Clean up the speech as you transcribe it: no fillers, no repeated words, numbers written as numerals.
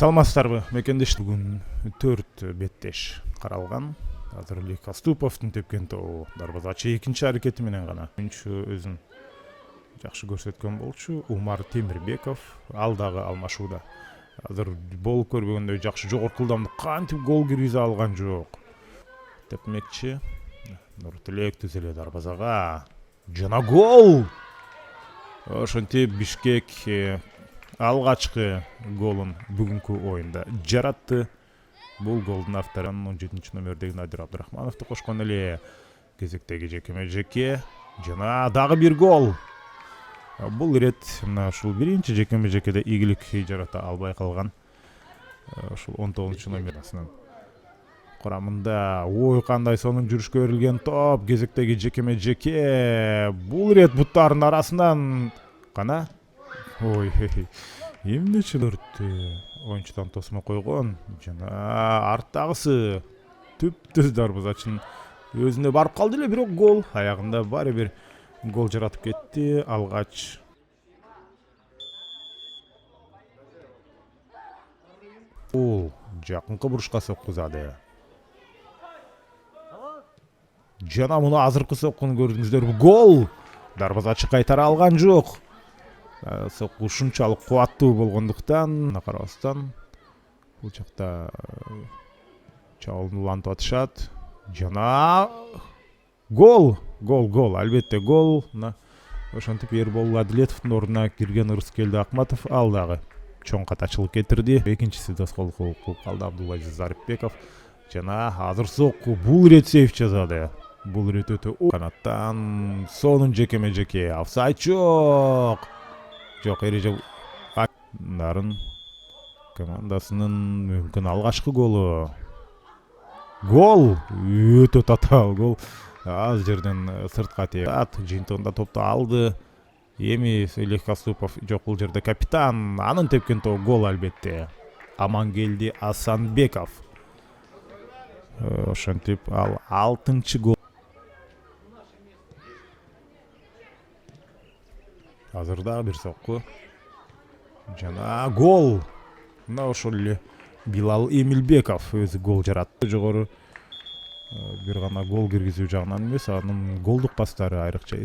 Саламатсыздарбы, мекендеш. Бүгүн 4 беттеш каралган. Азыр Каступовдун тепкен тобу дарбазачы экинчи аракети менен гана үчү өзүн жакшы көрсөткөн болчу. Умар Темирбеков ал дагы алмашууда. Азыр болуп көрбөгөндөй жакшы жогорку ылдамдык кантип гол киргизе алган жок. Тепмекчи Нуртилек түзеле дарбазага. Жана гол! Ошентип Бишкек алгачкы голун бүгүнкү оюнда жаратты. Бул голдун автору 17 номердеги Надир Абдырахмановду кошкон эле. Кезектеги жекеме-жеке жана дагы бир гол. Бул ирет мына ушул биринчи жекеме-жекеде ийгилик жарата албай калган. Ушул 19 номерасынын курамында ой кандай сонун жүрүшкө берилген топ. Кезектеги жекеме-жеке бул ирет буттардын арасынан гана ой эмнечи оюнчудан тосмо койгон жана арттагысы түптүз дарбазачынын өзүнө барып калды эле, бирок гол аягында баары бир гол жаратып кетти. Алгач бул жакынкы бурушка соккузады. Жана муну азыркы соккуну көрдүңүздөрбү? Гол! Дарбазачы кайтара алган жок. Сокку ушунчалык кубаттуу болгондуктан карабастан бул жакта чабуулду улантып атышат. Жана гол, албетте гол. Ошентип Эрбол Адилетовдун ордуна кирген Ырыскелди Акматов ал дагы чоң катачылык кетирди. Экинчиси доскол кылып калды Абдулазиз Зарипбеков. Жана азыр сокку бул ирет сейф жасады. Бул ирет өтө канаттан сонун жекеме-жеке. Офсайд жок. Жок, эреже нарын командасынын мүмкүн алгачкы голу. Гол! Өтө татаал гол. Az жерден сыртка тиет. Жыйынтыгында топту алды. Эми Лех Каступов жок, бул жерде капитан. Анын тепкен тобу гол албетте. Амангелди Асанбеков. Ошентип ал 6-чы гол. Азыр дагы бир сокку. Жана гол. Мына ошол эле Билал Эмилбеков өзү гол жаратты. Жогору бир гана гол киргизүү жагынан эмес, анын голдук пастары айрыкча